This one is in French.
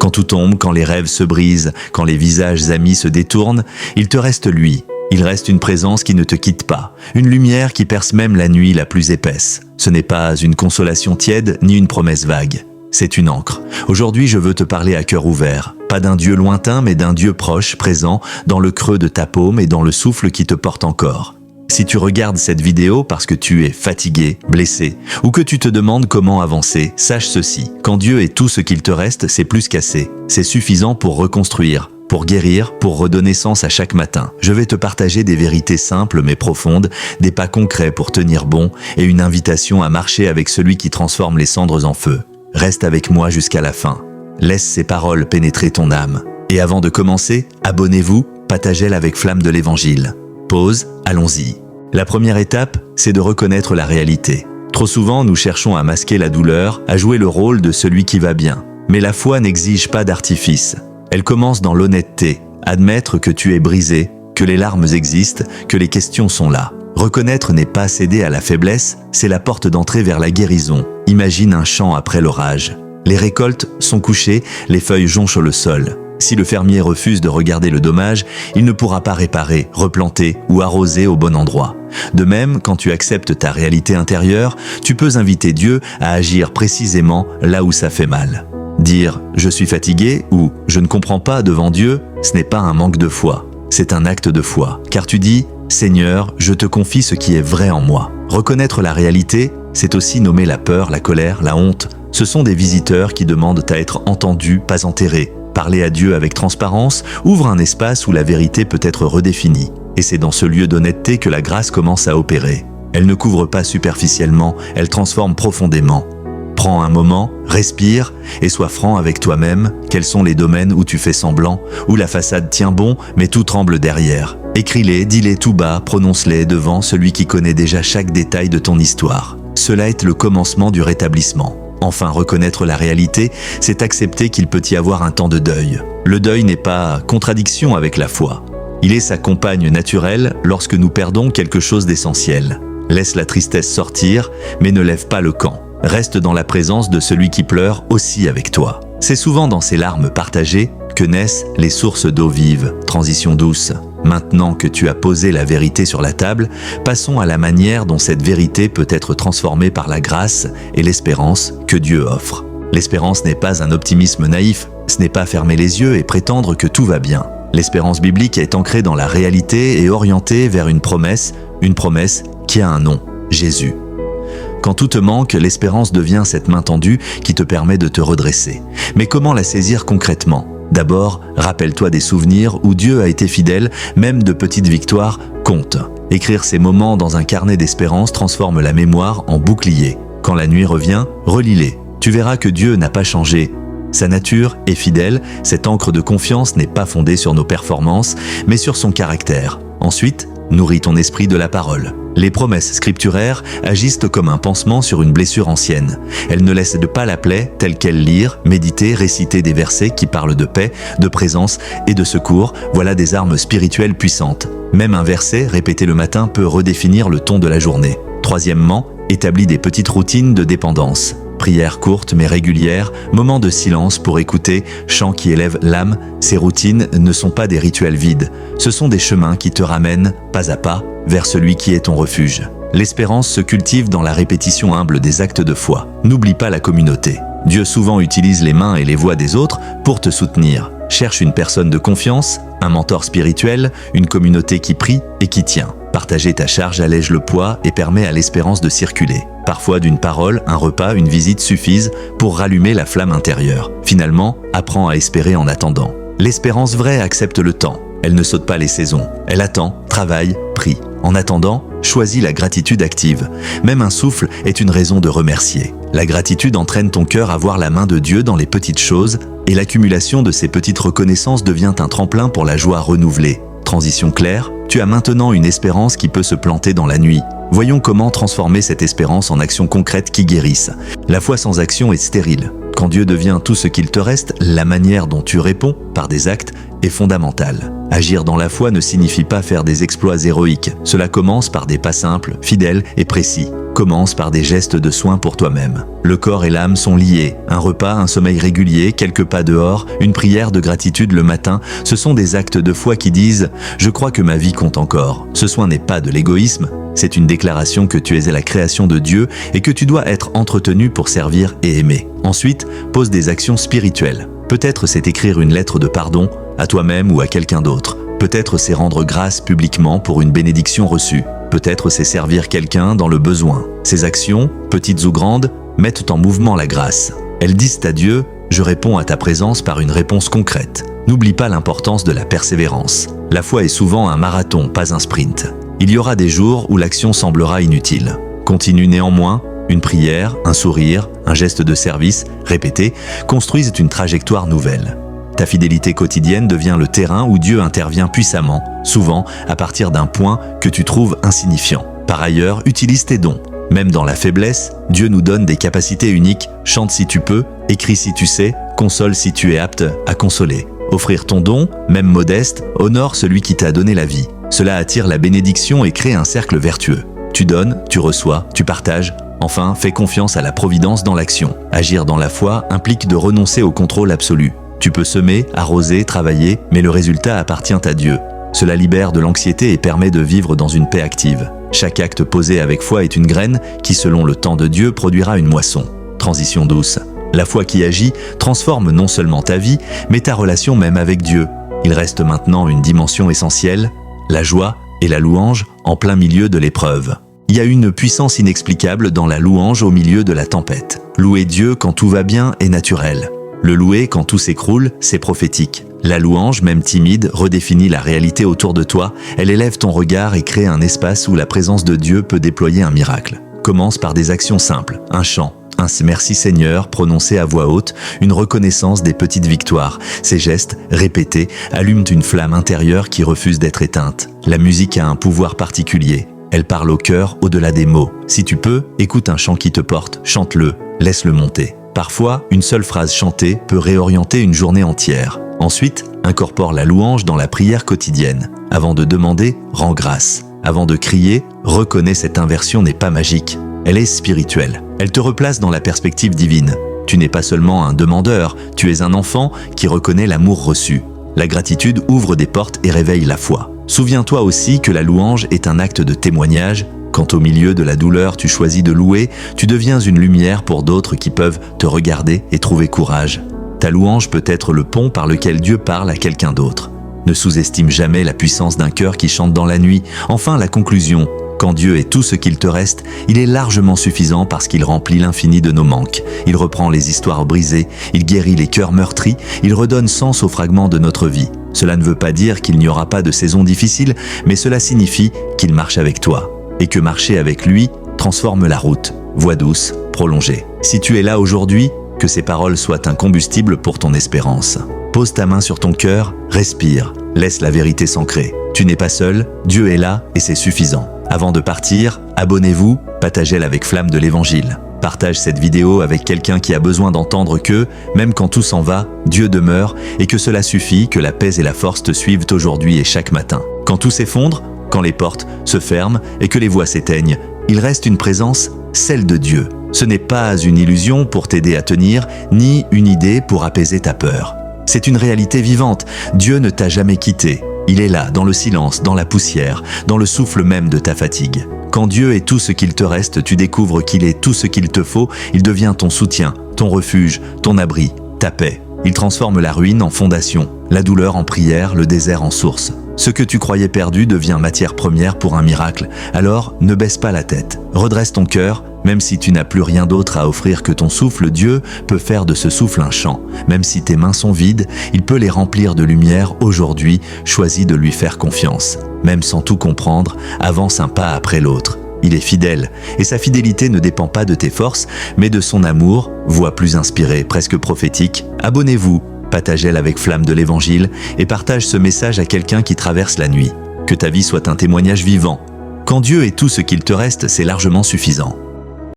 Quand tout tombe, quand les rêves se brisent, quand les visages amis se détournent, il te reste lui. Il reste une présence qui ne te quitte pas, une lumière qui perce même la nuit la plus épaisse. Ce n'est pas une consolation tiède ni une promesse vague. C'est une encre. Aujourd'hui, je veux te parler à cœur ouvert. Pas d'un Dieu lointain, mais d'un Dieu proche, présent, dans le creux de ta paume et dans le souffle qui te porte encore. Si tu regardes cette vidéo parce que tu es fatigué, blessé, ou que tu te demandes comment avancer, sache ceci. Quand Dieu est tout ce qu'il te reste, c'est plus qu'assez. C'est suffisant pour reconstruire, pour guérir, pour redonner sens à chaque matin. Je vais te partager des vérités simples mais profondes, des pas concrets pour tenir bon et une invitation à marcher avec celui qui transforme les cendres en feu. Reste avec moi jusqu'à la fin. Laisse ces paroles pénétrer ton âme. Et avant de commencer, abonnez-vous, partagez-le avec flamme de l'évangile. Pause, allons-y. La première étape, c'est de reconnaître la réalité. Trop souvent, nous cherchons à masquer la douleur, à jouer le rôle de celui qui va bien. Mais la foi n'exige pas d'artifice. Elle commence dans l'honnêteté, admettre que tu es brisé, que les larmes existent, que les questions sont là. Reconnaître n'est pas céder à la faiblesse, c'est la porte d'entrée vers la guérison. Imagine un champ après l'orage. Les récoltes sont couchées, les feuilles jonchent le sol. Si le fermier refuse de regarder le dommage, il ne pourra pas réparer, replanter ou arroser au bon endroit. De même, quand tu acceptes ta réalité intérieure, tu peux inviter Dieu à agir précisément là où ça fait mal. Dire « je suis fatigué » ou « je ne comprends pas » devant Dieu, ce n'est pas un manque de foi, c'est un acte de foi. Car tu dis « Seigneur, je te confie ce qui est vrai en moi ». Reconnaître la réalité, c'est aussi nommer la peur, la colère, la honte. Ce sont des visiteurs qui demandent à être entendus, pas enterrés. Parler à Dieu avec transparence ouvre un espace où la vérité peut être redéfinie. Et c'est dans ce lieu d'honnêteté que la grâce commence à opérer. Elle ne couvre pas superficiellement, elle transforme profondément. Prends un moment, respire et sois franc avec toi-même. Quels sont les domaines où tu fais semblant, où la façade tient bon mais tout tremble derrière? Écris-les, dis-les tout bas, prononce-les devant celui qui connaît déjà chaque détail de ton histoire. Cela est le commencement du rétablissement. Enfin, reconnaître la réalité, c'est accepter qu'il peut y avoir un temps de deuil. Le deuil n'est pas contradiction avec la foi. Il est sa compagne naturelle lorsque nous perdons quelque chose d'essentiel. Laisse la tristesse sortir, mais ne lève pas le camp. Reste dans la présence de celui qui pleure aussi avec toi. C'est souvent dans ces larmes partagées que naissent les sources d'eau vive. Transition douce. Maintenant que tu as posé la vérité sur la table, passons à la manière dont cette vérité peut être transformée par la grâce et l'espérance que Dieu offre. L'espérance n'est pas un optimisme naïf, ce n'est pas fermer les yeux et prétendre que tout va bien. L'espérance biblique est ancrée dans la réalité et orientée vers une promesse qui a un nom, Jésus. Quand tout te manque, l'espérance devient cette main tendue qui te permet de te redresser. Mais comment la saisir concrètement ? D'abord, rappelle-toi des souvenirs où Dieu a été fidèle, même de petites victoires comptent. Écrire ces moments dans un carnet d'espérance transforme la mémoire en bouclier. Quand la nuit revient, relis-les. Tu verras que Dieu n'a pas changé. Sa nature est fidèle, cette encre de confiance n'est pas fondée sur nos performances, mais sur son caractère. Ensuite, nourris ton esprit de la parole. Les promesses scripturaires agissent comme un pansement sur une blessure ancienne. Elles ne laissent pas la plaie telle qu'elle. Lire, méditer, réciter des versets qui parlent de paix, de présence et de secours, voilà des armes spirituelles puissantes. Même un verset répété le matin peut redéfinir le ton de la journée. Troisièmement, établis des petites routines de dépendance. Prières courtes mais régulières, moments de silence pour écouter, chants qui élèvent l'âme. Ces routines ne sont pas des rituels vides. Ce sont des chemins qui te ramènent, pas à pas, vers celui qui est ton refuge. L'espérance se cultive dans la répétition humble des actes de foi. N'oublie pas la communauté. Dieu souvent utilise les mains et les voix des autres pour te soutenir. Cherche une personne de confiance, un mentor spirituel, une communauté qui prie et qui tient. Partager ta charge allège le poids et permet à l'espérance de circuler. Parfois, d'une parole, un repas, une visite suffisent pour rallumer la flamme intérieure. Finalement, apprends à espérer en attendant. L'espérance vraie accepte le temps. Elle ne saute pas les saisons. Elle attend, travaille, prie. En attendant, choisis la gratitude active. Même un souffle est une raison de remercier. La gratitude entraîne ton cœur à voir la main de Dieu dans les petites choses et l'accumulation de ces petites reconnaissances devient un tremplin pour la joie renouvelée. Transition claire, tu as maintenant une espérance qui peut se planter dans la nuit. Voyons comment transformer cette espérance en actions concrètes qui guérissent. La foi sans action est stérile. Quand Dieu devient tout ce qu'il te reste, la manière dont tu réponds, par des actes, est fondamentale. Agir dans la foi ne signifie pas faire des exploits héroïques. Cela commence par des pas simples, fidèles et précis. Commence par des gestes de soin pour toi-même. Le corps et l'âme sont liés. Un repas, un sommeil régulier, quelques pas dehors, une prière de gratitude le matin, ce sont des actes de foi qui disent « Je crois que ma vie compte encore ». Ce soin n'est pas de l'égoïsme, c'est une déclaration que tu es la création de Dieu et que tu dois être entretenu pour servir et aimer. Ensuite, pose des actions spirituelles. Peut-être c'est écrire une lettre de pardon à toi-même ou à quelqu'un d'autre. Peut-être c'est rendre grâce publiquement pour une bénédiction reçue. Peut-être c'est servir quelqu'un dans le besoin. Ces actions, petites ou grandes, mettent en mouvement la grâce. Elles disent à Dieu « Je réponds à ta présence par une réponse concrète ». N'oublie pas l'importance de la persévérance. La foi est souvent un marathon, pas un sprint. Il y aura des jours où l'action semblera inutile. Continue néanmoins. Une prière, un sourire, un geste de service, répété, construisent une trajectoire nouvelle. Ta fidélité quotidienne devient le terrain où Dieu intervient puissamment, souvent à partir d'un point que tu trouves insignifiant. Par ailleurs, utilise tes dons. Même dans la faiblesse, Dieu nous donne des capacités uniques. Chante si tu peux, écris si tu sais, console si tu es apte à consoler. Offrir ton don, même modeste, honore celui qui t'a donné la vie. Cela attire la bénédiction et crée un cercle vertueux. Tu donnes, tu reçois, tu partages. Enfin, fais confiance à la providence dans l'action. Agir dans la foi implique de renoncer au contrôle absolu. Tu peux semer, arroser, travailler, mais le résultat appartient à Dieu. Cela libère de l'anxiété et permet de vivre dans une paix active. Chaque acte posé avec foi est une graine qui, selon le temps de Dieu, produira une moisson. Transition douce. La foi qui agit transforme non seulement ta vie, mais ta relation même avec Dieu. Il reste maintenant une dimension essentielle, la joie et la louange en plein milieu de l'épreuve. Il y a une puissance inexplicable dans la louange au milieu de la tempête. Louer Dieu quand tout va bien est naturel. Le louer quand tout s'écroule, c'est prophétique. La louange, même timide, redéfinit la réalité autour de toi, elle élève ton regard et crée un espace où la présence de Dieu peut déployer un miracle. Commence par des actions simples, un chant, un « Merci Seigneur » prononcé à voix haute, une reconnaissance des petites victoires. Ces gestes, répétés, allument une flamme intérieure qui refuse d'être éteinte. La musique a un pouvoir particulier. Elle parle au cœur au-delà des mots. Si tu peux, écoute un chant qui te porte, chante-le, laisse-le monter. Parfois, une seule phrase chantée peut réorienter une journée entière. Ensuite, incorpore la louange dans la prière quotidienne. Avant de demander, rends grâce. Avant de crier, reconnais cette inversion n'est pas magique. Elle est spirituelle. Elle te replace dans la perspective divine. Tu n'es pas seulement un demandeur, tu es un enfant qui reconnaît l'amour reçu. La gratitude ouvre des portes et réveille la foi. Souviens-toi aussi que la louange est un acte de témoignage. Quand au milieu de la douleur tu choisis de louer, tu deviens une lumière pour d'autres qui peuvent te regarder et trouver courage. Ta louange peut être le pont par lequel Dieu parle à quelqu'un d'autre. Ne sous-estime jamais la puissance d'un cœur qui chante dans la nuit. Enfin, la conclusion. Quand Dieu est tout ce qu'il te reste, il est largement suffisant parce qu'il remplit l'infini de nos manques. Il reprend les histoires brisées, il guérit les cœurs meurtris, il redonne sens aux fragments de notre vie. Cela ne veut pas dire qu'il n'y aura pas de saisons difficiles, mais cela signifie qu'il marche avec toi. Et que marcher avec lui transforme la route. Voie douce, prolongée. Si tu es là aujourd'hui, que ces paroles soient un combustible pour ton espérance. Pose ta main sur ton cœur, respire, laisse la vérité s'ancrer. Tu n'es pas seul, Dieu est là et c'est suffisant. Avant de partir, abonnez-vous, partagez-la avec flamme de l'évangile. Partage cette vidéo avec quelqu'un qui a besoin d'entendre que, même quand tout s'en va, Dieu demeure et que cela suffit, que la paix et la force te suivent aujourd'hui et chaque matin. Quand tout s'effondre, quand les portes se ferment et que les voix s'éteignent, il reste une présence, celle de Dieu. Ce n'est pas une illusion pour t'aider à tenir, ni une idée pour apaiser ta peur. C'est une réalité vivante. Dieu ne t'a jamais quitté. Il est là, dans le silence, dans la poussière, dans le souffle même de ta fatigue. Quand Dieu est tout ce qu'il te reste, tu découvres qu'il est tout ce qu'il te faut, il devient ton soutien, ton refuge, ton abri, ta paix. Il transforme la ruine en fondation, la douleur en prière, le désert en source. Ce que tu croyais perdu devient matière première pour un miracle. Alors, ne baisse pas la tête. Redresse ton cœur. Même si tu n'as plus rien d'autre à offrir que ton souffle, Dieu peut faire de ce souffle un chant. Même si tes mains sont vides, il peut les remplir de lumière. Aujourd'hui, choisis de lui faire confiance. Même sans tout comprendre, avance un pas après l'autre. Il est fidèle, et sa fidélité ne dépend pas de tes forces, mais de son amour, voix plus inspirée, presque prophétique. Abonnez-vous, partagez-la avec flamme de l'évangile, et partage ce message à quelqu'un qui traverse la nuit. Que ta vie soit un témoignage vivant. Quand Dieu est tout ce qu'il te reste, c'est largement suffisant.